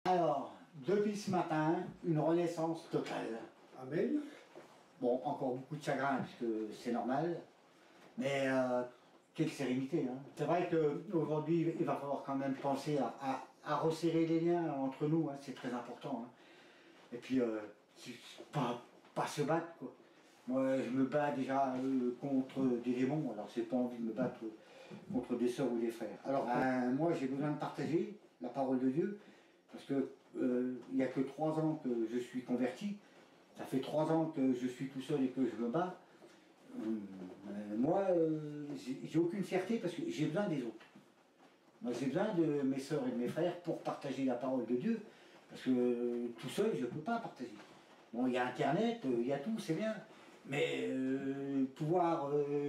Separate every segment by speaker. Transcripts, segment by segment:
Speaker 1: Alors, depuis ce matin, une renaissance totale.
Speaker 2: Amen.
Speaker 1: Bon, encore beaucoup de chagrin, puisque c'est normal, mais quelle sérénité. Hein. C'est vrai qu'aujourd'hui, il va falloir quand même penser à resserrer les liens entre nous, hein, c'est très important. Hein. Et puis, pas se battre, quoi. Moi, je me bats déjà contre des démons, alors j'ai pas envie de me battre contre des sœurs ou des frères. Alors, moi, j'ai besoin de partager la parole de Dieu, parce que il n'y a que 3 ans que je suis converti. Ça fait 3 ans que je suis tout seul et que je me bats. Moi, j'ai aucune fierté parce que j'ai besoin des autres. Moi, j'ai besoin de mes sœurs et de mes frères pour partager la parole de Dieu. Parce que tout seul, je ne peux pas partager. Bon, il y a Internet, il y a tout, c'est bien. Mais pouvoir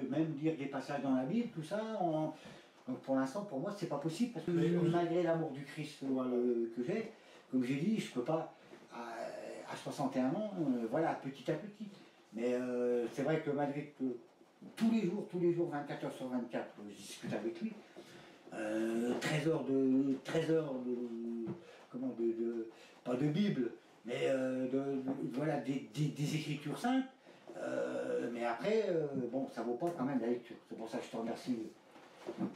Speaker 1: même lire des passages dans la Bible, tout ça, donc pour l'instant, pour moi, c'est pas possible. Parce que malgré l'amour du Christ que j'ai, comme j'ai dit, je ne peux pas, à 61 ans, voilà, petit à petit. Mais c'est vrai que malgré que tous les jours, 24 heures sur 24, je discute avec lui, 13 heures pas de Bible, mais voilà, des écritures saintes. Mais après, bon, ça vaut pas quand même la lecture. C'est pour ça que je te remercie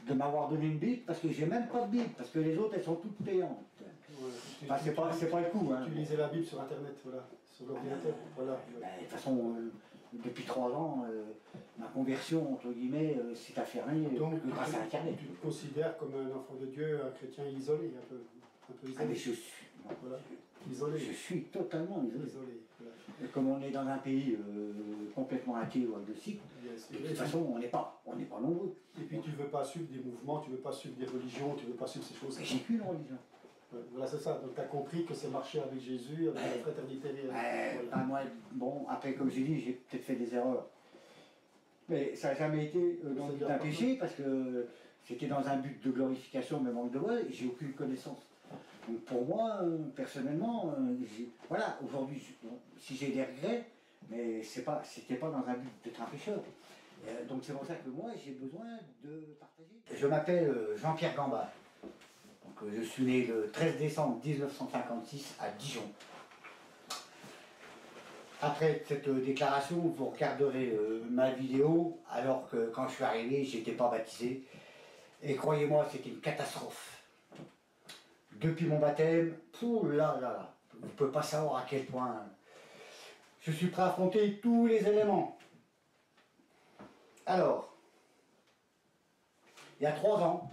Speaker 1: de m'avoir donné une Bible, parce que j'ai même pas de Bible, parce que les autres, elles sont toutes payantes. Ouais, enfin, c'est pas le coup. Hein.
Speaker 2: Tu lisais la Bible sur Internet, voilà, sur l'ordinateur. Voilà.
Speaker 1: De toute façon, depuis 3 ans, ma conversion, entre guillemets, s'est affirmée grâce à Internet.
Speaker 2: Tu te considères comme un enfant de Dieu, un chrétien isolé, un peu isolé.
Speaker 1: Ah mais je suis,
Speaker 2: voilà. Isolé.
Speaker 1: Je suis totalement isolé.
Speaker 2: Voilà.
Speaker 1: Et comme on est dans un pays complètement athée ou agnostique, de toute façon, on n'est pas nombreux.
Speaker 2: Et puis tu ne veux pas suivre des mouvements, tu ne veux pas suivre des religions, tu ne veux pas suivre ces choses.
Speaker 1: J'ai qu'une religion.
Speaker 2: Voilà, c'est ça. Donc tu as compris que c'est marcher avec Jésus, avec la fraternité réelle.
Speaker 1: Voilà. Moi, bon, après, comme j'ai dit, j'ai peut-être fait des erreurs. Mais ça n'a jamais été dans le but d'un péché, parce que c'était dans un but de glorification, mais manque de voix, et j'ai aucune connaissance. Donc pour moi, personnellement, voilà, aujourd'hui, si j'ai des regrets, mais c'était pas dans un but d'être un pécheur. Donc c'est pour ça que moi, j'ai besoin de partager. Je m'appelle Jean-Pierre Gambard. Donc, je suis né le 13 décembre 1956 à Dijon. Après cette déclaration, vous regarderez ma vidéo, alors que quand je suis arrivé, je n'étais pas baptisé. Et croyez-moi, c'était une catastrophe. Depuis mon baptême, vous ne pouvez pas savoir à quel point je suis prêt à affronter tous les éléments. Alors, il y a 3 ans,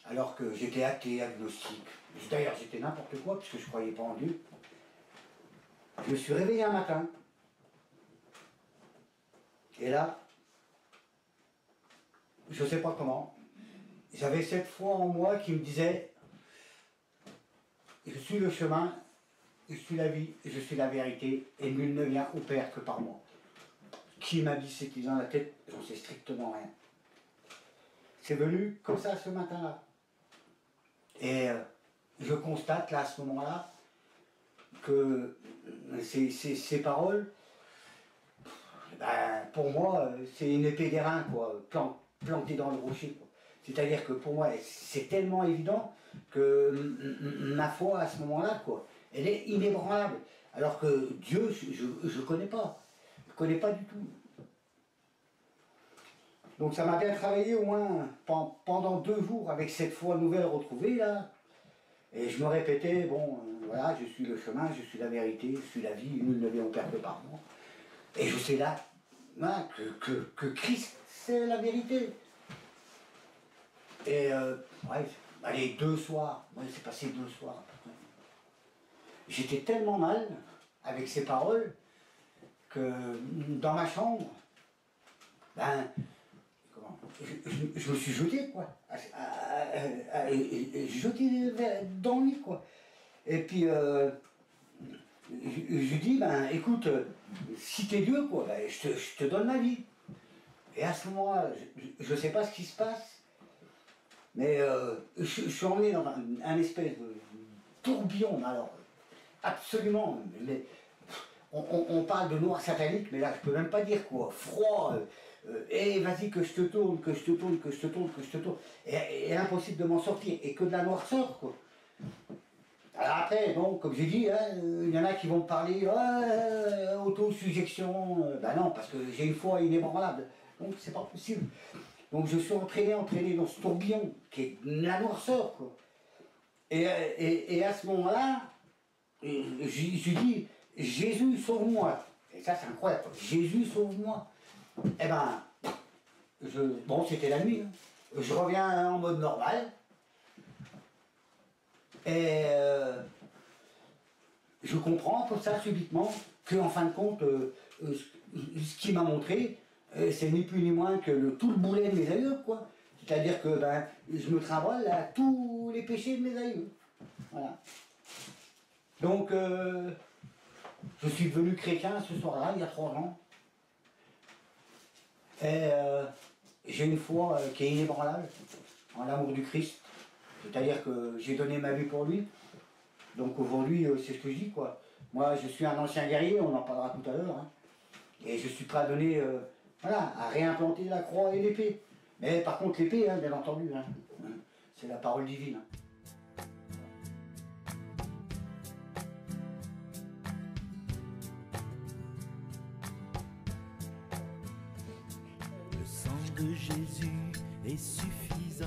Speaker 1: alors que j'étais athée, agnostique, d'ailleurs j'étais n'importe quoi, puisque je ne croyais pas en Dieu, je me suis réveillé un matin, et là, je ne sais pas comment, j'avais cette foi en moi qui me disait, je suis le chemin, je suis la vie, je suis la vérité, et nul ne vient au Père que par moi. Qui m'a dit cette idée dans la tête? J'en sais strictement rien. C'est venu comme ça ce matin-là. Et je constate là, à ce moment-là, que ces paroles, ben, pour moi, c'est une épée d'airain, quoi, plantée dans le rocher. C'est-à-dire que pour moi, c'est tellement évident que ma foi, à ce moment-là, quoi, elle est inébranlable. Alors que Dieu, je ne connais pas. Je ne connais pas du tout. Donc ça m'a bien travaillé au moins pendant 2 jours avec cette foi nouvelle retrouvée là. Et je me répétais, bon, voilà, je suis le chemin, je suis la vérité, je suis la vie, nul ne vient au Père que par moi. Et je sais là, hein, que Christ, c'est la vérité. Et ouais, allez, 2 soirs, ouais, c'est passé 2 soirs. J'étais tellement mal avec ces paroles que dans ma chambre, ben, je me suis jeté, quoi. Jeté dans le lit, quoi. Et puis, je dis, ben, écoute, si t'es Dieu, quoi, ben, je te donne ma vie. Et à ce moment-là, je ne sais pas ce qui se passe, mais je suis emmené dans un espèce de tourbillon, alors, absolument, mais, on parle de noir satanique, mais là je peux même pas dire quoi, froid, et vas-y que je te tourne, que je te tourne, que je te tourne, que je te tourne, et impossible de m'en sortir, et que de la noirceur, quoi. Alors après, bon, comme j'ai dit, hein, il y en a qui vont me parler autosuggestion. Ben non, parce que j'ai une foi inébranlable. Donc c'est pas possible. Donc je suis entraîné dans ce tourbillon qui est la noirceur, quoi. Et à ce moment-là, je dis, Jésus, sauve-moi. Et ça, c'est incroyable. Jésus, sauve-moi. Eh ben, bon, c'était la nuit. Hein. Je reviens en mode normal. Et je comprends comme ça subitement qu'en fin de compte, ce qu'il m'a montré, c'est ni plus ni moins que tout le boulet de mes aïeux, quoi. C'est-à-dire que ben, je me trimballe à tous les péchés de mes aïeux. Voilà. Donc, je suis devenu chrétien ce soir-là, il y a 3 ans. Et j'ai une foi qui est inébranlable en l'amour du Christ. C'est-à-dire que j'ai donné ma vie pour lui. Donc aujourd'hui, c'est ce que je dis, quoi. Moi, je suis un ancien guerrier, on en parlera tout à l'heure. Hein. Et je suis prêt à donner, voilà, à réimplanter la croix et l'épée. Mais par contre, l'épée, hein, bien entendu, hein, c'est la parole divine. Hein.
Speaker 3: Le sang de Jésus est suffisant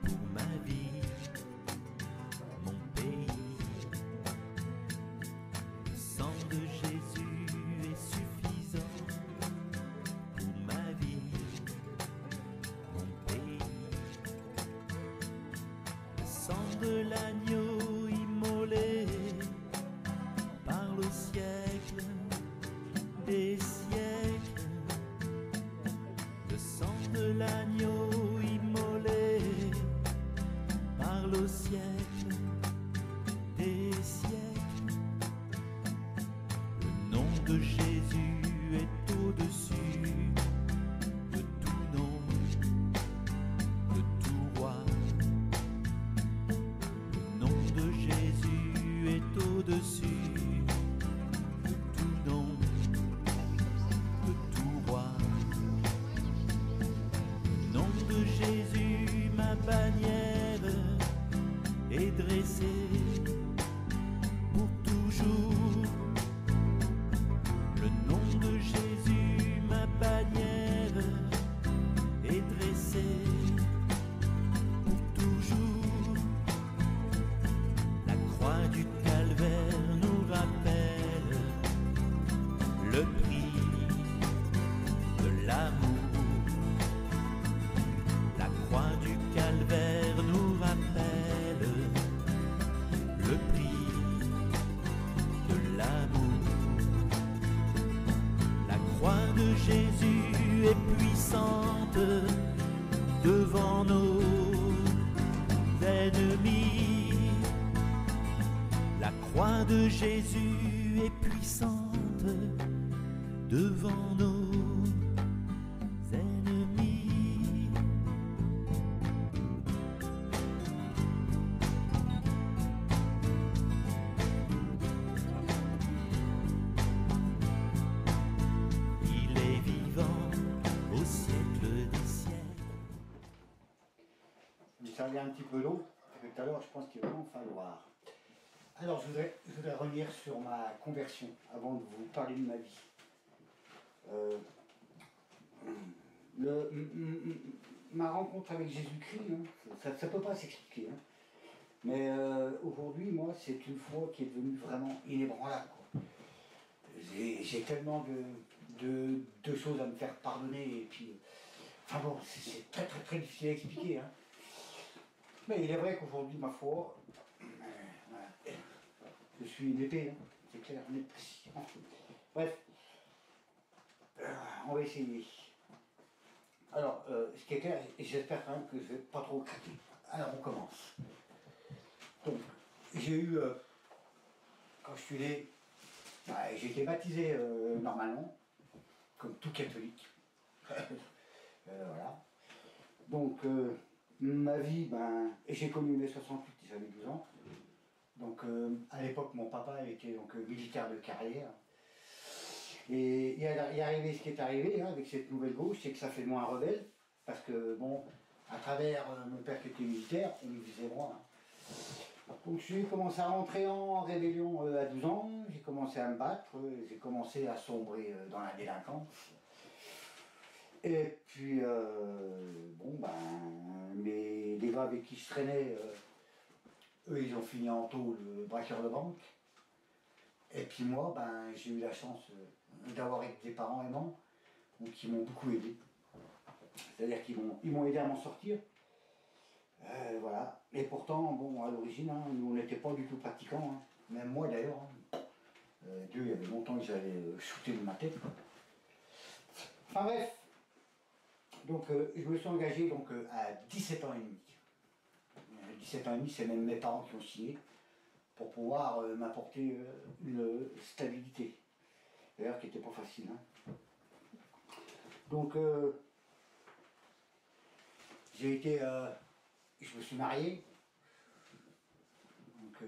Speaker 3: pour ma vie, mon pays. Le sang de Jésus est suffisant pour ma vie, mon pays. Le sang de l'agneau immolé par le siècle des siècles. Le sang de l'agneau immolé par le siècle des siècles. Le nom de Jésus est au-dessus de tout nom, de tout roi. Le nom de Jésus est au-dessus de tout nom, de tout roi. Le nom de Jésus, ma bannière est dressée pour toujours. Le nom de Jésus, ma bannière est dressée pour toujours. La croix du calvaire nous rappelle le prix de l'amour. La croix du calvaire nous rappelle le prix de l'amour. La croix de Jésus est puissante devant nos ennemis. La croix de Jésus est puissante devant nos ennemis. Il est vivant au siècle des siècles.
Speaker 1: Vous servir un petit peu d'eau, parce que tout à l'heure, je pense qu'il va en falloir. Alors, je voudrais revenir sur ma conversion, avant de vous parler de ma vie. Ma rencontre avec Jésus-Christ, hein, ça ne peut pas s'expliquer. Hein. Mais aujourd'hui, moi, c'est une foi qui est devenue vraiment inébranlable. J'ai tellement de choses à me faire pardonner, et puis... Enfin bon, c'est très très très difficile à expliquer. Hein. Mais il est vrai qu'aujourd'hui, ma foi, voilà, je suis une épée, hein, c'est clair, net, précis. Bref, on va essayer. Alors, ce qui est clair, et j'espère quand même que je ne vais pas trop craquer. Alors, on commence. Donc, j'ai eu, quand je suis né, j'ai été baptisé normalement, comme tout catholique. Voilà. Donc, ma vie, j'ai connu mai 68, j'avais 12 ans. Donc, à l'époque, mon papa était donc, militaire de carrière. Et il est arrivé ce qui est arrivé, hein, avec cette nouvelle gauche, c'est que ça fait de moi un rebelle. Parce que, bon, à travers mon père qui était militaire, on me disait droit. Hein. Donc j'ai commencé à rentrer en rébellion à 12 ans, j'ai commencé à me battre, j'ai commencé à sombrer dans la délinquance. Et puis, bon ben, les gars avec qui je traînais, eux ils ont fini en taux le braqueur de banque. Et puis moi, ben, j'ai eu la chance d'avoir des parents aimants, donc qui m'ont beaucoup aidé. C'est-à-dire qu'ils m'ont aidé à m'en sortir. Voilà. Et pourtant, bon, à l'origine, hein, nous on n'était pas du tout pratiquants, hein. Même moi d'ailleurs. Hein. Dieu, il y avait longtemps que j'avais shooté de ma tête. Quoi. Enfin bref. Donc je me suis engagé donc, à 17 ans et demi. 17 ans et demi, c'est même mes parents qui ont signé pour pouvoir m'apporter une stabilité. D'ailleurs, qui n'était pas facile. Hein. Donc j'ai été... je me suis marié donc,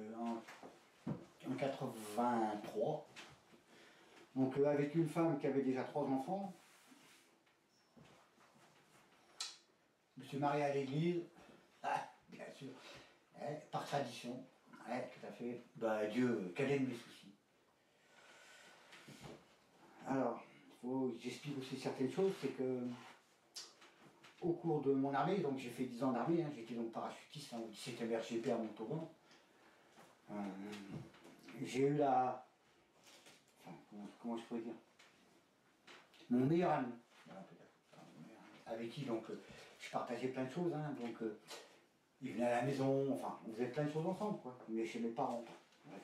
Speaker 1: en 83. Donc avec une femme qui avait déjà 3 enfants. Je me suis marié à l'église, bien sûr, par tradition, tout à fait. Bah, Dieu, quel est mes soucis. Alors, j'explique aussi certaines choses, c'est que au cours de mon armée, donc j'ai fait 10 ans d'armée, hein, j'étais donc parachutiste au 17e RGP à Montauban. J'ai eu la... Enfin, comment je pourrais dire, mon meilleur ami, voilà, avec qui donc je partageais plein de choses, hein, donc il venait à la maison, enfin on faisait plein de choses ensemble, quoi. Il venait chez mes parents. Ouais.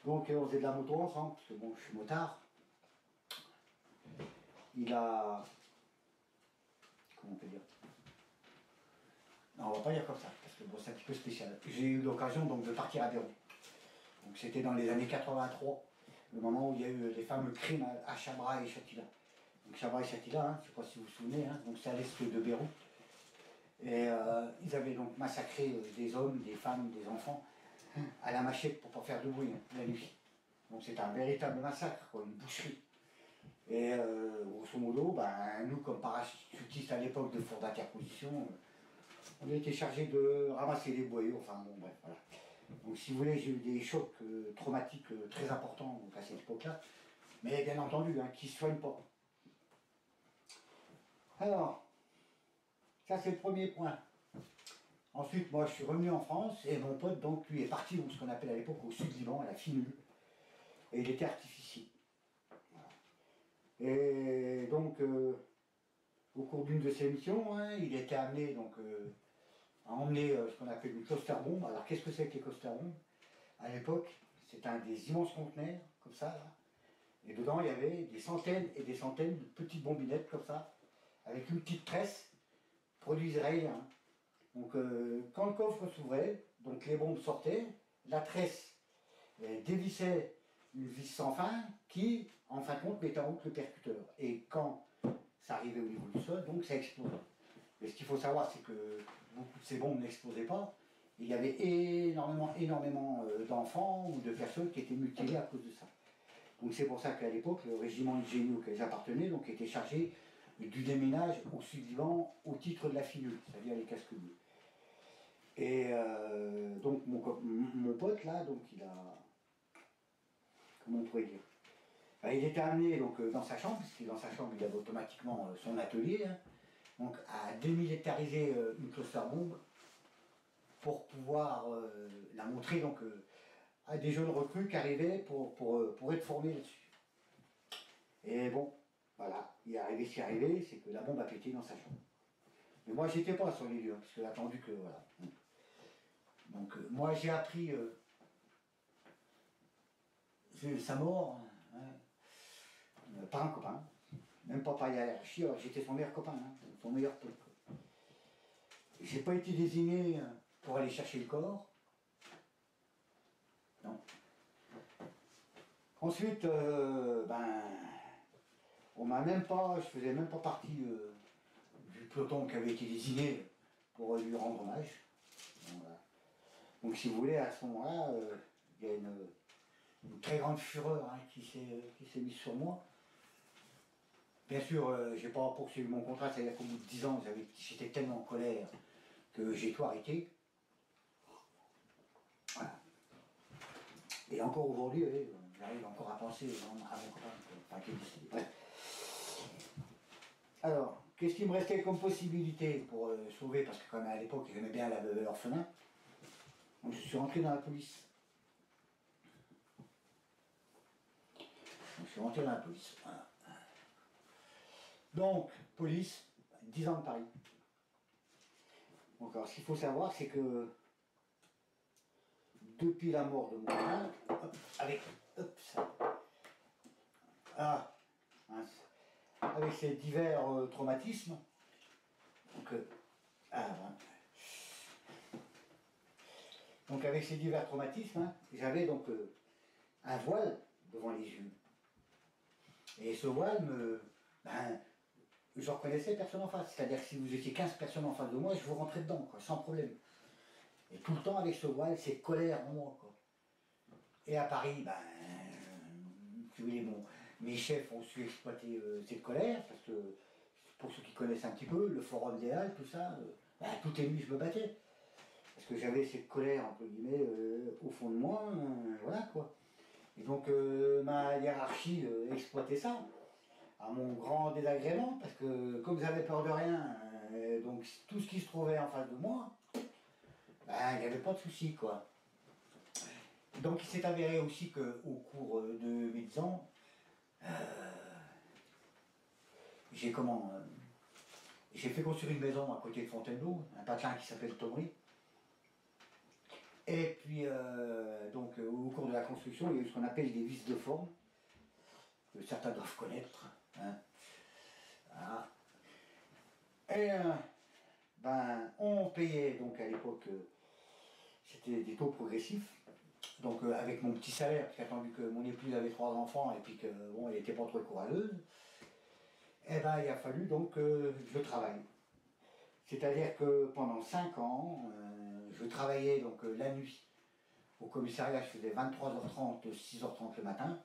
Speaker 1: Donc on faisait de la moto ensemble, parce que bon, je suis motard. Il a... Comment on peut dire? Non, on va pas dire comme ça, parce que bon, c'est un petit peu spécial. J'ai eu l'occasion donc de partir à Beyrouth. Donc c'était dans les années 83, le moment où il y a eu les fameux crimes à Chabra et Shatila. Donc Chabra et Shatila, hein, je ne sais pas si vous vous souvenez, hein, donc c'est à l'est de Beyrouth. Et ils avaient donc massacré des hommes, des femmes, des enfants à la machette pour ne pas faire de bruit, hein, la nuit. Donc c'était un véritable massacre, quoi, une boucherie. Et grosso modo, ben, nous comme parachutistes à l'époque de four d'interposition, on a été chargés de ramasser les boyaux, enfin bon bref, voilà. Donc si vous voulez, j'ai eu des chocs traumatiques très importants donc, à cette époque-là, mais bien entendu, hein, qui ne se soignent pas. Alors, ça c'est le premier point. Ensuite, moi je suis revenu en France et mon pote, donc lui est parti dans ce qu'on appelle à l'époque au sud Liban, à la Finule, et il était artificier. Voilà. Et donc, au cours d'une de ses missions, hein, il était amené donc, à emmener ce qu'on appelle une cluster bomb. Alors qu'est-ce que c'est que les cluster bombs? À l'époque, c'était un des immenses conteneurs, comme ça, là. Et dedans, il y avait des centaines et des centaines de petites bombinettes, comme ça, avec une petite tresse, produit israélien. Donc, quand le coffre s'ouvrait, donc les bombes sortaient, la tresse dévissait une vis sans fin qui, en fin de compte, mettait en route le percuteur. Et quand ça arrivait au niveau du sol, donc ça explosait. Mais ce qu'il faut savoir, c'est que beaucoup de ces bombes n'explosaient pas. Il y avait énormément d'enfants ou de personnes qui étaient mutilées à cause de ça. Donc c'est pour ça qu'à l'époque, le régiment de génie auquel j'appartenais donc, était chargé du déménage au sud-Liban au titre de la Finule, c'est-à-dire les casques bleus. Et donc mon pote là, donc il a... Comment on pourrait dire? Il était amené donc, dans sa chambre, puisque dans sa chambre il avait automatiquement son atelier, hein, donc à démilitariser une cluster bombe pour pouvoir la montrer donc, à des jeunes recrues qui arrivaient pour être formés là-dessus. Et bon, voilà, il est arrivé ce qui est arrivé, c'est que la bombe a pété dans sa chambre. Mais moi j'étais pas sur les lieux, parce que j'ai attendu que voilà. Donc moi j'ai appris sa mort hein, par un copain, même pas par hiérarchie, j'étais son meilleur copain, hein, son meilleur pote. J'ai pas été désigné pour aller chercher le corps. Non. Ensuite, on m'a même pas, je faisais même pas partie du peloton qui avait été désigné pour lui rendre hommage. Donc, voilà. Donc si vous voulez, à ce moment-là, il y a une très grande fureur hein, qui s'est mise sur moi. Bien sûr, j'ai pas poursuivi mon contrat, c'est-à-dire qu'au bout de 10 ans, j'étais tellement en colère que j'ai tout arrêté. Voilà. Et encore aujourd'hui, j'arrive encore à penser à mon copain, enfin, qui est décédé. Ouais. Alors, qu'est-ce qui me restait comme possibilité pour sauver, parce que quand même à l'époque, j'aimais bien la veuve et l'orphelin. Donc je suis rentré dans la police. Donc je suis rentré dans la police. Voilà. Donc, police, 10 ans de Paris. Donc alors, ce qu'il faut savoir, c'est que depuis la mort de mon père, avec ces divers traumatismes, donc avec ces divers traumatismes, j'avais donc un voile devant les yeux. Et ce voile je reconnaissais personne en face. C'est-à-dire que si vous étiez 15 personnes en face de moi, je vous rentrais dedans, quoi, sans problème. Et tout le temps avec ce voile, c'est colère en moi, quoi. Et à Paris, si vous voulez, mes chefs ont su exploiter cette colère, parce que, pour ceux qui connaissent un petit peu, le Forum des Halles, tout ça, toute nuit je me battais. Parce que j'avais cette colère, entre guillemets, au fond de moi, voilà, quoi. Et donc, ma hiérarchie exploitait ça, à mon grand désagrément, parce que comme j'avais peur de rien, donc tout ce qui se trouvait en face de moi, il n'y avait pas de souci, quoi. Donc il s'est avéré aussi qu'au cours de mes 10 ans, j'ai fait construire une maison à côté de Fontainebleau, un patelin qui s'appelle Thomery. Et puis, au cours de la construction, il y a eu ce qu'on appelle des vices de forme, que certains doivent connaître. Hein. Voilà. Et on payait donc à l'époque, c'était des taux progressifs. Donc avec mon petit salaire, parce qu'attendu que mon épouse avait 3 enfants et puis que bon, elle n'était pas trop courageuse, il a fallu donc que je travaille. C'est-à-dire que pendant 5 ans, je travaillais donc la nuit. Au commissariat, je faisais 23h30, 6h30 le matin.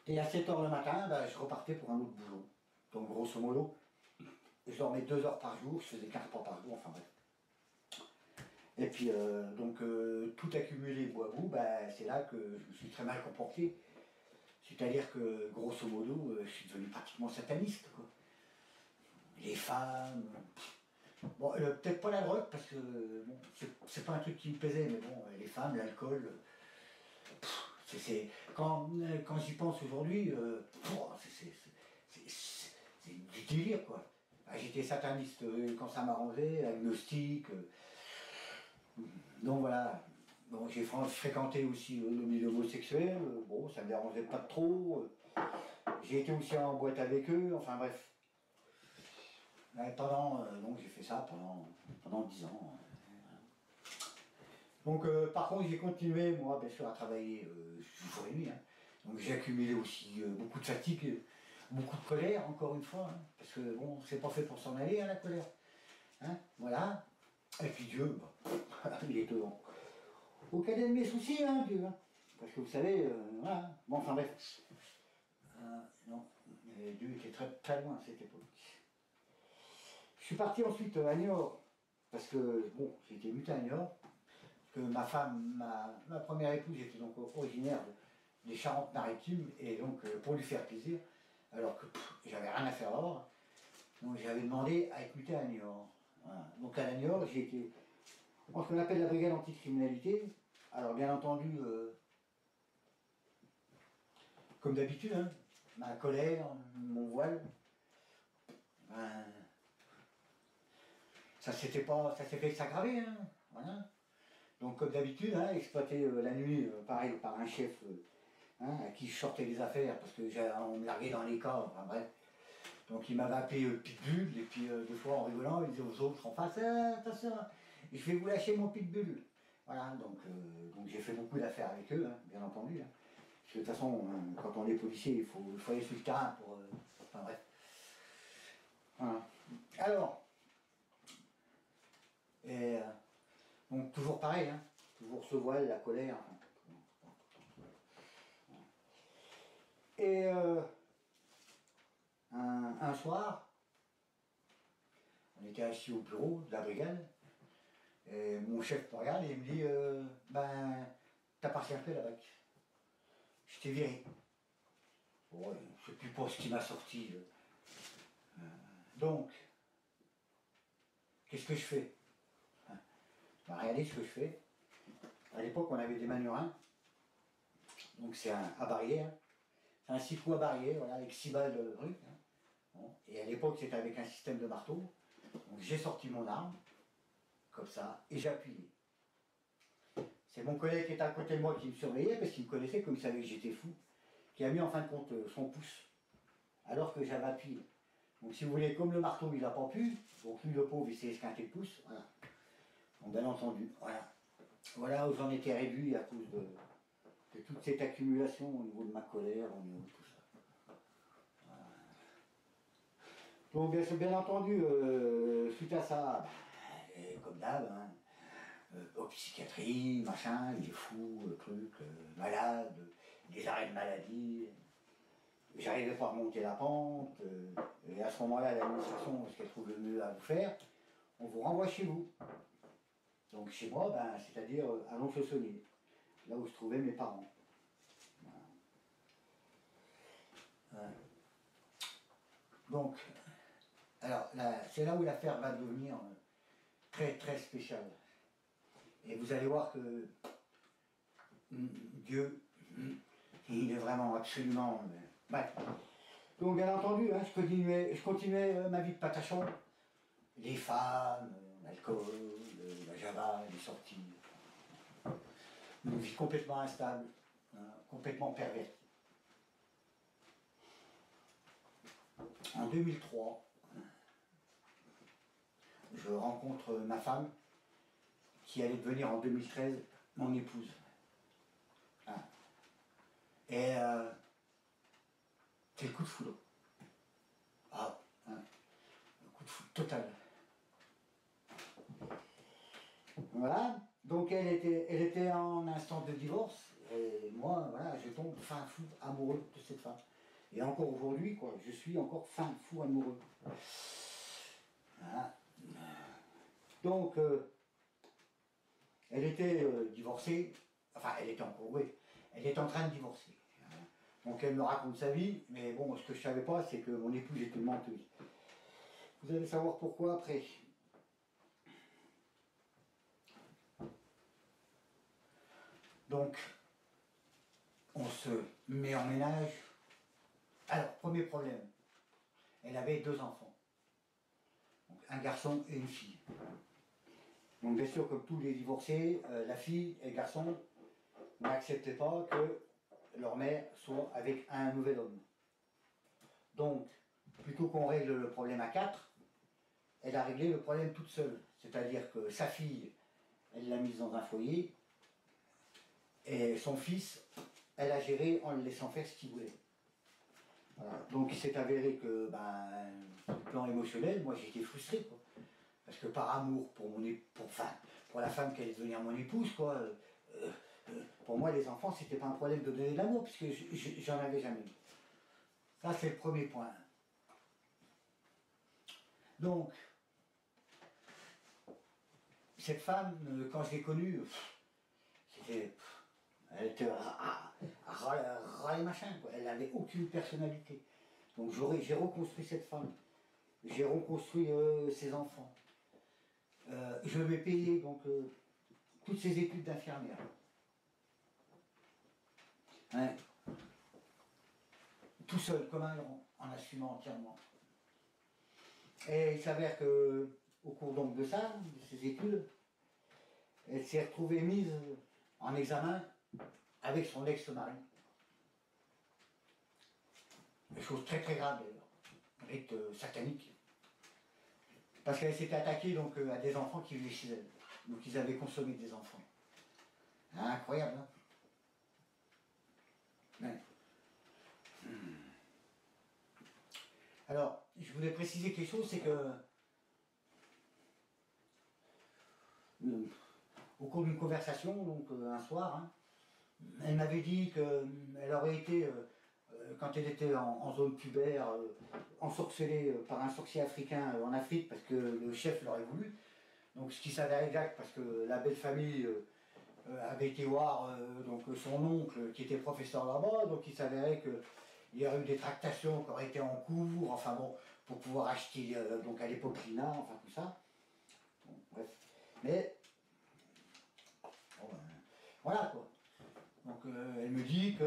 Speaker 1: Et à 7h le matin, je repartais pour un autre boulot. Donc grosso modo, je dormais 2 heures par jour, je faisais 15 repas par jour, enfin bref. Et puis, tout accumulé bout à bout, c'est là que je me suis très mal comporté. C'est-à-dire que, grosso modo, je suis devenu pratiquement sataniste, quoi. Les femmes... Bon, peut-être pas la drogue, parce que bon, c'est pas un truc qui me plaisait, mais bon, les femmes, l'alcool... Quand j'y pense aujourd'hui, c'est du délire, quoi. J'étais sataniste quand ça m'arrangeait, agnostique... Donc voilà, bon, j'ai fréquenté aussi le milieu homosexuel, bon, ça ne me dérangeait pas trop. J'ai été aussi en boîte avec eux, enfin bref. Donc j'ai fait ça pendant 10 ans. Donc par contre j'ai continué, moi, bien sûr, à travailler jour et nuit. Hein. Donc j'ai accumulé aussi beaucoup de fatigue, beaucoup de colère, encore une fois, hein, parce que bon, c'est pas fait pour s'en aller, hein, la colère. Hein, voilà. Et puis Dieu, il est au cadet de mes soucis, hein, Dieu. Hein. Parce que vous savez, voilà. Bon, enfin bref. Non, Dieu était très, très loin à cette époque. Je suis parti ensuite à Niort, parce que, bon, j'ai été muté à Niort, parce que ma femme, ma première épouse était donc originaire des Charentes-Maritimes, et donc pour lui faire plaisir, alors que j'avais rien à faire là-bas, donc j'avais demandé à être muté à Niort. Voilà. Donc à Niort, j'ai été en ce qu'on appelle la brigade anticriminalité. Alors bien entendu, comme d'habitude, hein, ma colère, mon voile, ça s'est fait s'aggraver. Hein, voilà. Donc comme d'habitude, hein, exploité la nuit, pareil, par un chef à qui je sortais les affaires, parce que on me larguait dans les cas, enfin bref. Donc il m'avait appelé Pitbull, et puis des fois en rigolant, il disait aux autres en face, attention, je vais vous lâcher mon Pitbull. Voilà, donc j'ai fait beaucoup d'affaires avec eux, hein, bien entendu. Hein. Parce que de toute façon, quand on est policier, il faut aller sur le terrain pour... enfin bref. Voilà. Alors, donc toujours pareil, hein, toujours ce voile, la colère. Et un soir, on était assis au bureau de la brigade, Et mon chef me regarde et il me dit ben, t'appartiens plus à la BAC. Je t'ai viré. Bon, je ne sais plus pas ce qui m'a sorti. Donc, qu'est-ce que je fais? Ben, regardez ce que je fais. À l'époque, on avait des manurins. Donc c'est à barrière. C'est un 6 coups à barrière, voilà, avec 6 balles de truc. Hein. Bon. Et à l'époque, c'était avec un système de marteau. Donc j'ai sorti mon arme, comme ça, et j'ai appuyé. C'est mon collègue qui était à côté de moi qui me surveillait, parce qu'il me connaissait, comme il savait que j'étais fou, qui a mis en fin de compte son pouce, alors que j'avais appuyé. Donc si vous voulez, comme le marteau, il n'a pas pu, donc lui, le pauvre, il s'est esquinté le pouce, voilà. Donc bien entendu, voilà. Voilà où j'en étais réduit à cause de toute cette accumulation au niveau de ma colère, au niveau de tout ça. Voilà. Donc bien entendu, suite à ça, comme d'hab, hein, aux psychiatries, machin, il est fou, truc, malade, des arrêts de maladie. J'arrivais pas à remonter la pente, et à ce moment-là, l'administration, ce qu'elle trouve le mieux à vous faire, on vous renvoie chez vous. Donc chez moi, ben, c'est-à-dire à Lons-le-Saunier, là où se trouvaient mes parents. Voilà. Donc, alors, c'est là où l'affaire va devenir très très spéciale. Et vous allez voir que Dieu, il est vraiment absolument... bref. Donc bien entendu, hein, je continuais ma vie de patachon. Les femmes, l'alcool, la java, les sorties. Une vie complètement instable, hein, complètement pervertie. En 2003, je rencontre ma femme, qui allait devenir en 2013 mon épouse. Hein. Et c'est le coup de foudre. Ah, hein, le coup de foudre total. Voilà, donc elle était en instance de divorce, et moi, voilà, je tombe fin fou amoureux de cette femme. Et encore aujourd'hui, quoi, je suis encore fin fou amoureux. Voilà. Donc, elle était divorcée, enfin, elle était encore, oui, elle est en train de divorcer. Hein. Donc elle me raconte sa vie, mais bon, ce que je ne savais pas, c'est que mon épouse était une menteuse. Vous allez savoir pourquoi après. Donc, on se met en ménage. Alors, premier problème, elle avait 2 enfants. Donc, un garçon et une fille. Donc, bien sûr, comme tous les divorcés, la fille et le garçon n'acceptaient pas que leur mère soit avec un nouvel homme. Donc, plutôt qu'on règle le problème à 4, elle a réglé le problème toute seule. C'est-à-dire que sa fille, elle l'a mise dans un foyer, et son fils, elle a géré en le laissant faire ce qu'il voulait. Voilà. Donc il s'est avéré que, ben, sur le plan émotionnel, moi j'étais frustré, quoi. Parce que par amour pour la femme qui allait devenir mon épouse, quoi, pour moi les enfants, c'était pas un problème de donner de l'amour, puisque j'en avais jamais eu. Ça c'est le premier point. Donc, cette femme, quand je l'ai connue, c'était... Elle était râle machin, quoi. Elle n'avait aucune personnalité. Donc j'ai reconstruit cette femme. J'ai reconstruit ses enfants. Je vais payer donc toutes ses études d'infirmière. Hein. Tout seul, comme un grand, en assumant entièrement. Et il s'avère que, au cours donc de ça, de ses études, elle s'est retrouvée mise en examen avec son ex-mari. Une chose très très grave d'ailleurs, rite satanique. Parce qu'elle s'était attaquée donc, à des enfants qui vivaient chez elle. Donc ils avaient consommé des enfants. Ah, incroyable, hein? Ouais. Alors, je voulais préciser quelque chose, c'est que au cours d'une conversation, donc un soir, hein, elle m'avait dit qu'elle aurait été, quand elle était en zone pubère, ensorcelée par un sorcier africain en Afrique, parce que le chef l'aurait voulu. Donc ce qui s'avère exact, parce que la belle famille avait été voir donc, son oncle qui était professeur là-bas, donc il s'avérait qu'il y aurait eu des tractations qui auraient été en cours, enfin bon, pour pouvoir acheter donc à l'époque l'INA, enfin tout ça. Bon, bref. Mais bon, voilà quoi. Donc elle me dit que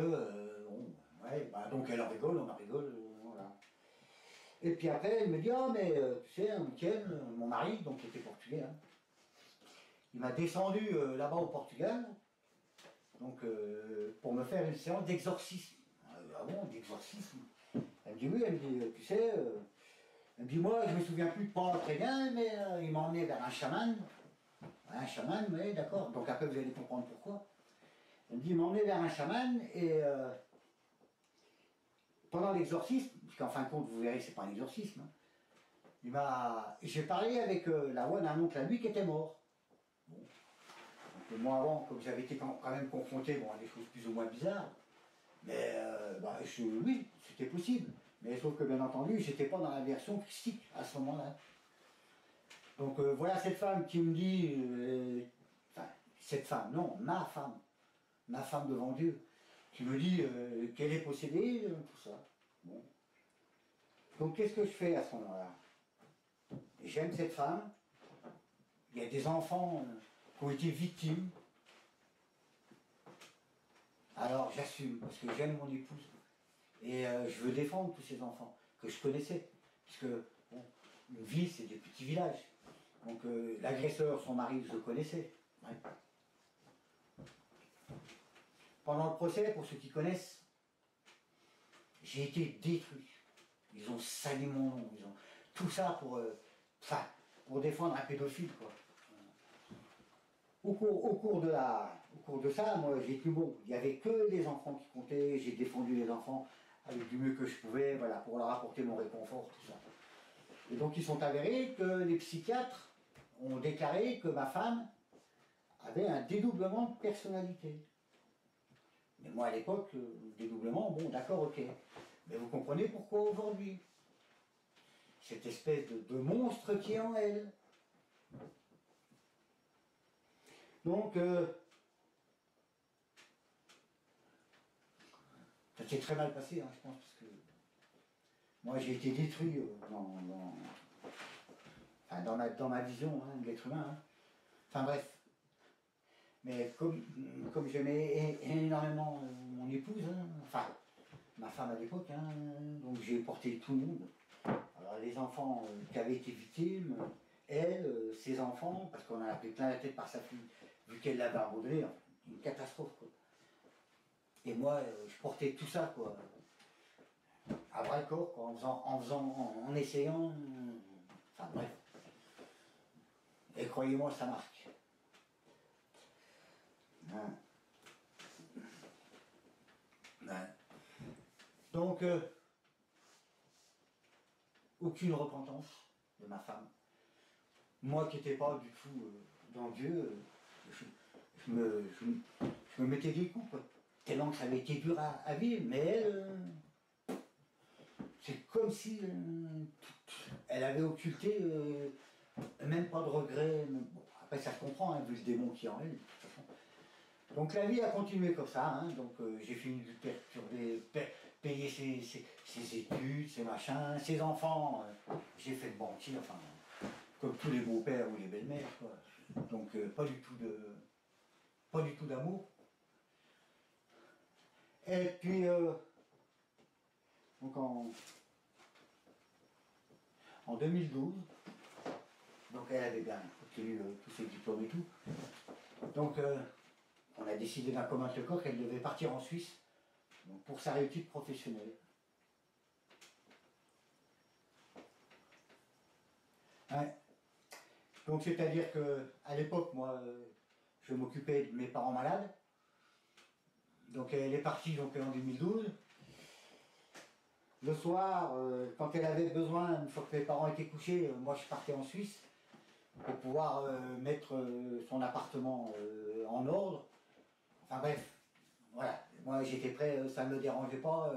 Speaker 1: bon, ouais, bah, donc elle en rigole, on en rigole, voilà. Et puis après elle me dit ah mais tu sais un week-end, mon mari, donc qui était portugais, hein, il m'a descendu là-bas au Portugal, donc pour me faire une séance d'exorcisme. Ah bon, d'exorcisme? Elle me dit oui, elle me dit tu sais, elle me dit moi je me souviens plus pas très bien, mais il m'a emmené vers un chaman. Un chaman, oui d'accord, donc après vous allez comprendre pourquoi. Elle me dit il m'a emmené vers un chaman et pendant l'exorcisme, puisqu'en fin de compte vous verrez c'est pas un exorcisme, hein, j'ai parlé avec la voix d'un oncle à lui qui était mort. Bon. Donc, moi avant, comme j'avais été quand même confronté bon, à des choses plus ou moins bizarres, mais bah, oui, c'était possible. Mais sauf que bien entendu, j'étais pas dans la version christique à ce moment-là. Donc voilà cette femme qui me dit, enfin cette femme, non, ma femme devant Dieu, qui me dit qu'elle est possédée, tout ça. Bon. Donc qu'est-ce que je fais à ce moment-là? J'aime cette femme, il y a des enfants qui ont été victimes. Alors j'assume, parce que j'aime mon épouse. Et je veux défendre tous ces enfants que je connaissais. Puisque bon, une ville, c'est des petits villages. Donc l'agresseur, son mari, je le connaissais. Ouais. Pendant le procès, pour ceux qui connaissent, j'ai été détruit. Ils ont sali mon nom. Ils ont... Tout ça pour défendre un pédophile, quoi. Au cours de ça, moi j'ai tenu bon. Il n'y avait que les enfants qui comptaient, j'ai défendu les enfants avec du mieux que je pouvais, voilà, pour leur apporter mon réconfort, tout ça. Et donc ils sont avérés que les psychiatres ont déclaré que ma femme avait un dédoublement de personnalité. Mais moi à l'époque, dédoublement, bon d'accord, ok. Mais vous comprenez pourquoi aujourd'hui? Cette espèce de monstre qui est en elle. Donc, ça s'est très mal passé, hein, je pense, parce que moi j'ai été détruit dans ma vision hein, de l'être humain. Hein. Enfin bref. Mais comme j'aimais énormément mon épouse, hein, enfin ma femme à l'époque, hein, donc j'ai porté tout le monde. Alors les enfants qui avaient été victimes, elle, ses enfants, parce qu'on en a pris plein la tête par sa fille, vu qu'elle l'avait abandonné, une catastrophe quoi. Et moi, je portais tout ça quoi, à bras le corps quoi, en essayant, enfin bref. Et croyez-moi, ça marque. Ouais. Ouais. Donc, aucune repentance de ma femme. Moi qui n'étais pas du tout dans Dieu, je me mettais des coups, quoi. Tellement que ça avait été dur à vivre, mais elle, c'est comme si elle avait occulté, même pas de regret. Bon, après ça se comprend, hein, vu le démon qui est en elle, de toute façon. Donc la vie a continué comme ça, hein, donc j'ai fini de perturber, payer ses études, ses machins, ses enfants, j'ai fait le banquier, enfin, comme tous les beaux-pères ou les belles-mères, quoi. Donc pas du tout d'amour. Et puis, donc en 2012, donc elle avait bien obtenu tous ses diplômes et tout, donc on a décidé d'un commun accord qu'elle devait partir en Suisse donc pour sa réussite professionnelle. Ouais. Donc c'est-à-dire qu'à l'époque, moi, je m'occupais de mes parents malades. Donc elle est partie donc, en 2012. Le soir, quand elle avait besoin, une fois que mes parents étaient couchés, moi je partais en Suisse pour pouvoir mettre son appartement en ordre. Enfin bref, voilà. Moi j'étais prêt, ça ne me dérangeait pas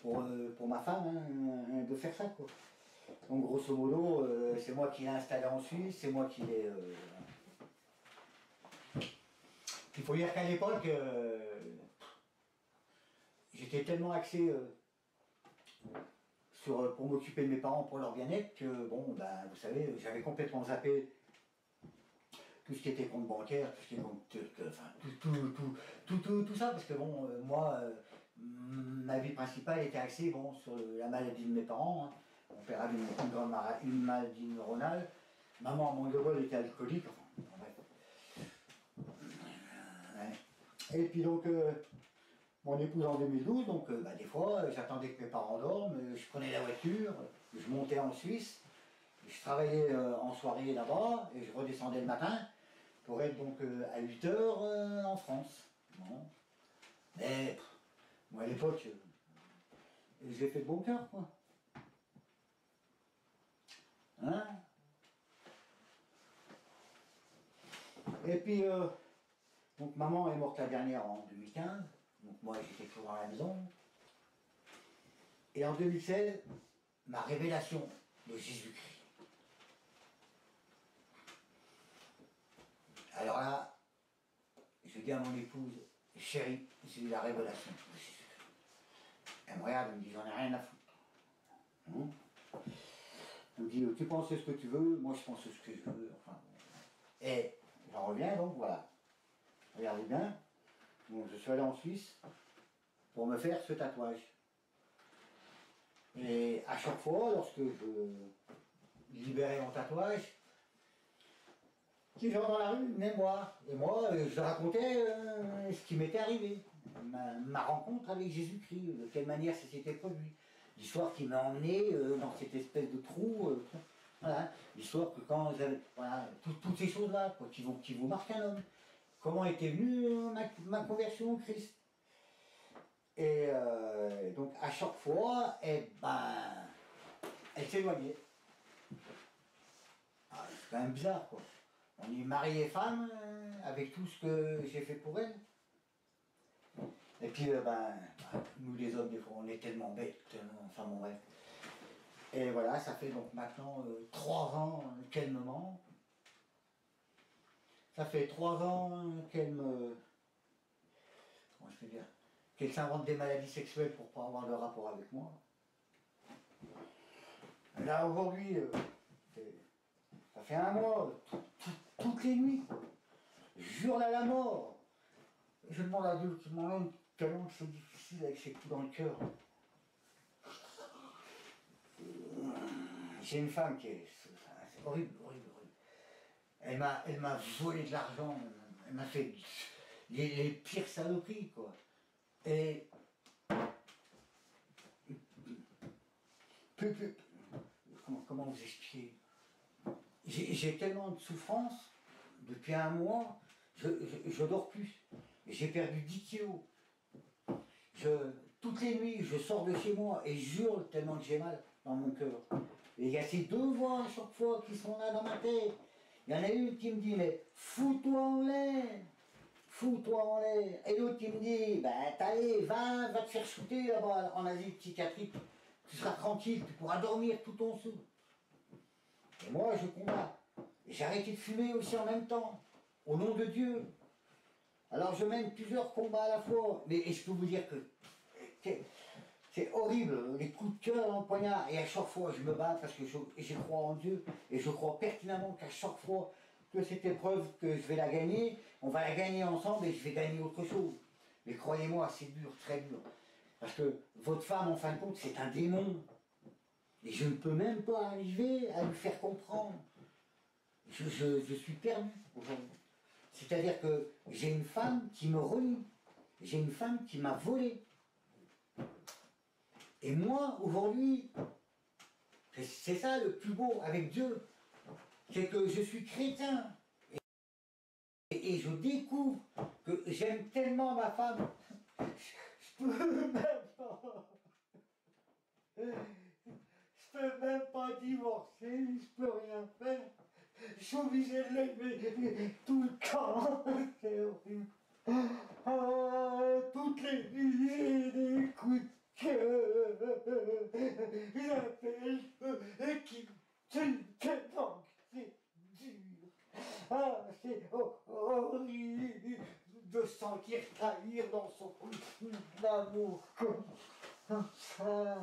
Speaker 1: pour ma femme hein, de faire ça quoi. Donc grosso modo, c'est moi qui l'ai installé en Suisse, c'est moi qui l'ai... Il faut dire qu'à l'époque, j'étais tellement axé pour m'occuper de mes parents, pour leur bien-être, que bon, ben, vous savez, j'avais complètement zappé tout ce qui était compte bancaire, tout ce qui était compte, enfin, tout ça, parce que bon, moi, ma vie principale était axée bon, sur la maladie de mes parents. Hein. Mon père avait une maladie neuronale, maman, à mon bol, était alcoolique, enfin, bref. Ouais. Et puis donc, mon épouse en 2012, donc bah, des fois, j'attendais que mes parents dorment, je prenais la voiture, je montais en Suisse, je travaillais en soirée là-bas, et je redescendais le matin, pour être donc à 8 heures en France. Bon. Mais moi à l'époque, j'ai fait de bon cœur quoi. Hein? Et puis, donc maman est morte la dernière en 2015, donc moi j'étais toujours à la maison. Et en 2016, ma révélation de Jésus-Christ. Alors là, je dis à mon épouse, chérie, j'ai eu la révélation de Jésus-Christ. Elle me regarde, elle me dit, j'en ai rien à foutre. Elle me dit, tu penses ce que tu veux, moi je pense ce que je veux. Enfin, et j'en reviens donc, voilà. Regardez bien, donc, je suis allé en Suisse pour me faire ce tatouage. Et à chaque fois, lorsque je libérais mon tatouage, les gens dans la rue venaient me voir. Et moi, je racontais ce qui m'était arrivé. Ma rencontre avec Jésus-Christ, de quelle manière ça s'était produit. L'histoire qui m'a emmené dans cette espèce de trou. Voilà. L'histoire que quand j'avais... Voilà, toutes ces choses-là, qui vous marquent un homme. Comment était venue ma conversion au Christ. Et donc à chaque fois, eh ben, elle s'éloignait. Ah, c'est quand même bizarre quoi. On est mari et femme avec tout ce que j'ai fait pour elle. Et puis nous les hommes des fois on est tellement bêtes, enfin bon bref. Et voilà, ça fait donc maintenant 3 ans qu'elle me ment. Ça fait 3 ans qu'elle me... Comment je peux dire? Qu'elle s'invente des maladies sexuelles pour pas avoir de rapport avec moi. Là aujourd'hui, ça fait 1 mois, toutes les nuits, je jure à la mort. Je demande à Dieu qui m'emmène tellement que c'est difficile avec ses coups dans le cœur. J'ai une femme qui est... C'est horrible, horrible, horrible. Elle m'a volé de l'argent, elle m'a fait les pires saloperies, quoi. Et... Comment vous expliquer? J'ai tellement de souffrance, depuis 1 mois, je dors plus. J'ai perdu 10 kilos. Toutes les nuits, je sors de chez moi et je hurle tellement que j'ai mal dans mon cœur. Et il y a ces 2 voix à chaque fois qui sont là dans ma tête. Il y en a une qui me dit, mais fous-toi en l'air. Fous-toi en l'air. Et l'autre qui me dit, ben t'allez, va te faire shooter là-bas en Asie psychiatrique. Tu seras tranquille, tu pourras dormir tout ton sou. Et moi, je combats. J'ai arrêté de fumer aussi en même temps, au nom de Dieu. Alors je mène plusieurs combats à la fois, et je peux vous dire que c'est horrible, les coups de cœur en poignard, et à chaque fois je me bats parce que je crois en Dieu, et je crois pertinemment qu'à chaque fois que cette épreuve, que je vais la gagner, on va la gagner ensemble et je vais gagner autre chose. Mais croyez-moi, c'est dur, très dur. Parce que votre femme, en fin de compte, c'est un démon. Et je ne peux même pas arriver à lui faire comprendre. Je suis perdu aujourd'hui. C'est-à-dire que j'ai une femme qui me renie. J'ai une femme qui m'a volé. Et moi, aujourd'hui, c'est ça le plus beau avec Dieu, c'est que je suis chrétien. Et je découvre que j'aime tellement ma femme. Je peux même pas divorcer, je peux rien faire. Je suis obligé de l'aimer tout le temps. C'est horrible. Toutes les nuits, j'ai des coups de cœur. J'appelle et qui me tue. sentir trahir dans son amour comme ça.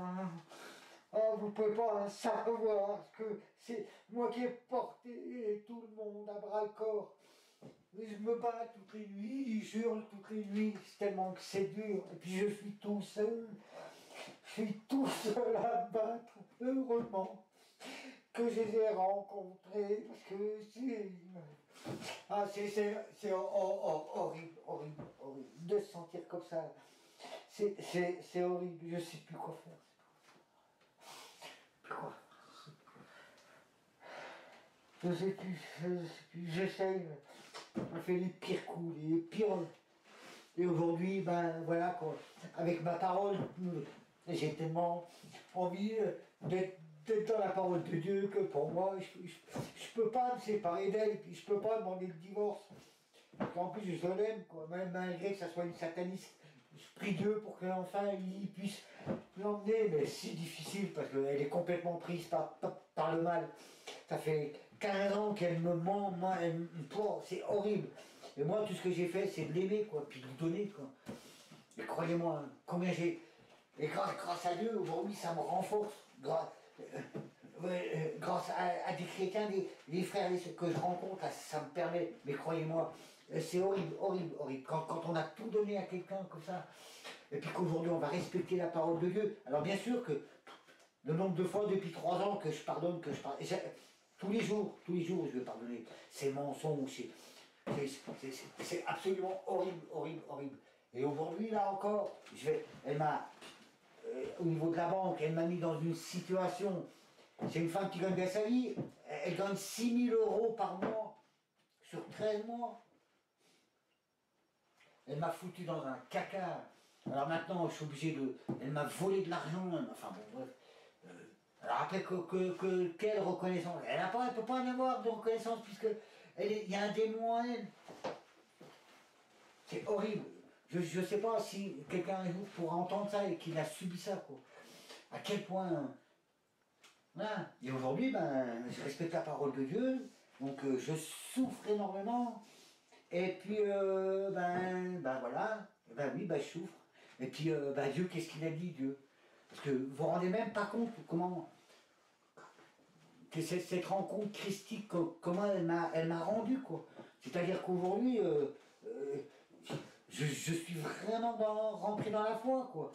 Speaker 1: Ah, vous pouvez pas savoir que c'est moi qui ai porté tout le monde à bras le corps. Je me bats toutes les nuits, je hurle toutes les nuits, c'est tellement que c'est dur. Et puis je suis tout seul. Je suis tout seul à me battre, heureusement que je les ai rencontrés, parce que c'est... Ah, c'est horrible, horrible, horrible, de se sentir comme ça. C'est horrible, je sais plus quoi faire. Plus quoi. Je sais plus, j'essaye, on fait les pires coups, les pires... Et aujourd'hui, ben voilà quoi, avec ma parole, j'ai tellement envie d'être dans la parole de Dieu que pour moi, je peux pas me séparer d'elle, et puis je peux pas demander le divorce. Parce qu'en plus, je l'aime, quoi, même malgré que ça soit une sataniste. Je prie Dieu pour qu'enfin il puisse l'emmener, mais c'est difficile parce qu'elle est complètement prise par le mal. Ça fait 15 ans qu'elle me ment, moi, elle me porte, c'est horrible. Et moi, tout ce que j'ai fait, c'est de l'aimer, quoi, puis de lui donner, quoi. Et croyez-moi, combien j'ai... Et grâce à Dieu, aujourd'hui, ça me renforce. Grâce à des chrétiens, les frères et sœurs que je rencontre, ça me permet. Mais croyez-moi, c'est horrible, horrible, horrible. Quand on a tout donné à quelqu'un comme ça, et puis qu'aujourd'hui, on va respecter la parole de Dieu. Alors bien sûr que le nombre de fois depuis 3 ans que je pardonne, tous les jours, je vais pardonner. Ces mensonges, c'est absolument horrible, horrible, horrible. Et aujourd'hui, là encore, elle m'a, au niveau de la banque, elle m'a mis dans une situation. C'est une femme qui gagne bien sa vie, elle gagne 6 000 € par mois, sur 13 mois. Elle m'a foutu dans un caca. Alors maintenant, je suis obligé de... Elle m'a volé de l'argent, enfin bon, bref. Alors après, quelle reconnaissance? Elle ne peut pas en avoir de reconnaissance, puisque il y a un démon en elle. C'est horrible. Je ne sais pas si quelqu'un un jour pourra entendre ça et qu'il a subi ça, quoi. À quel point... Voilà. Et aujourd'hui, ben, je respecte la parole de Dieu, donc je souffre énormément. Et puis, ben voilà, ben oui, ben je souffre. Et puis, ben Dieu, qu'est-ce qu'il a dit, Dieu? Parce que vous vous rendez même pas compte comment... que cette rencontre christique, comment elle m'a rendu, quoi. C'est-à-dire qu'aujourd'hui, je suis vraiment rentré dans la foi, quoi.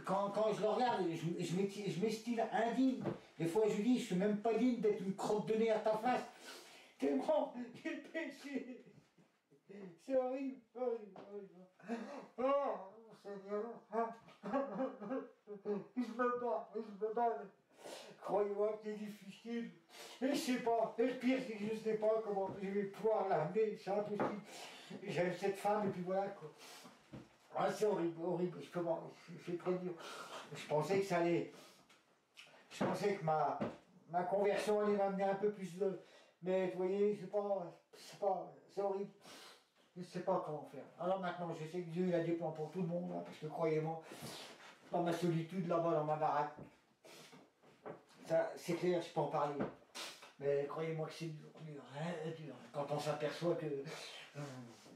Speaker 1: Quand je le regarde, je m'estime indigne. Des fois, je dis, je suis même pas digne d'être une crotte de nez à ta face. Tellement j'ai péché. C'est horrible, horrible, horrible. Oh, Seigneur. Je me bats. Croyez-moi que c'est difficile. Et je sais pas. Et le pire, c'est que je sais pas comment je vais pouvoir l'amener. C'est impossible. J'aime cette femme et puis voilà, quoi. Ah, c'est horrible, horrible. C'est très dur. Je pensais que ça allait... Je pensais que ma conversion allait m'amener un peu plus de... Mais vous voyez, c'est horrible. Je ne sais pas comment faire. Alors maintenant, je sais que Dieu il a des plans pour tout le monde, là, parce que croyez-moi, dans ma solitude, là-bas, dans ma baraque, ça, c'est clair, je peux en parler. Mais croyez-moi que c'est dur, dur, dur. Quand on s'aperçoit que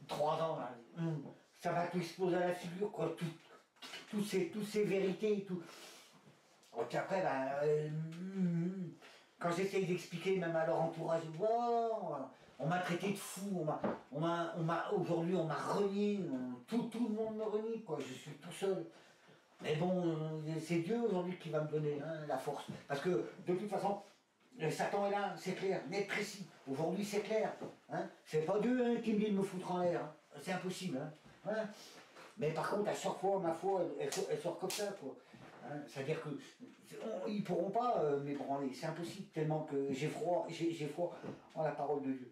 Speaker 1: 3 ans, là, ça va tout exploser à la figure, quoi, toutes ces vérités et tout. Et puis après, quand j'essaye d'expliquer, même à leur entourage, wow, on m'a traité de fou, aujourd'hui on m'a renié, tout le monde me renie, quoi, je suis tout seul. Mais bon, c'est Dieu aujourd'hui qui va me donner la force. Parce que de toute façon, Satan est là, c'est clair, net précis. Aujourd'hui c'est clair. Hein. C'est pas Dieu qui me dit de me foutre en l'air. Hein. C'est impossible. Hein. Hein. Mais par contre, à chaque fois, ma foi, elle sort comme ça, quoi. Hein. C'est-à-dire que ils pourront pas m'ébranler, c'est impossible, tellement que j'ai foi en la parole de Dieu.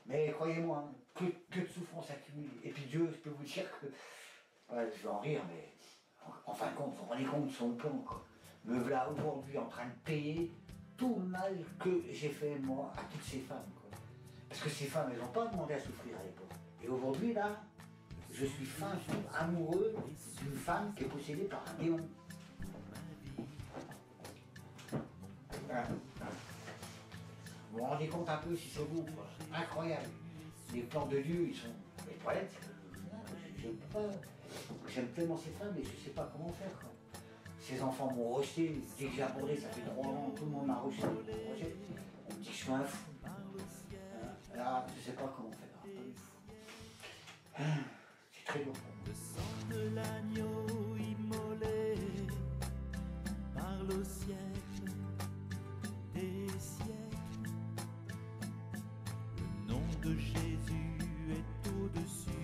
Speaker 1: Mais croyez-moi, hein, que de souffrance accumulée. Et puis Dieu, je peux vous dire que, ouais, je vais en rire, mais en fin de compte, vous vous rendez compte de son plan, quoi. Me voilà aujourd'hui en train de payer tout le mal que j'ai fait, moi, à toutes ces femmes, quoi. Parce que ces femmes, elles n'ont pas demandé à souffrir à l'époque. Et aujourd'hui, là, je suis fin amoureux d'une femme qui est possédée par un démon. Voilà. Vous vous rendez compte un peu si c'est beau, quoi. Incroyable. les fleurs de Dieu, ils sont. Les toilettes, je peux pas. J'aime tellement ces femmes et je sais pas comment faire. Quoi. Ces enfants m'ont rejeté, dès que j'ai abordé, ça fait 3 ans, tout le monde m'a rejeté. On me dit que je suis un fou. Là, je sais pas comment faire. C'est très dur.
Speaker 3: Le sang de l'agneau immolé parle au siècle des siècles. Le nom de Jésus est au-dessus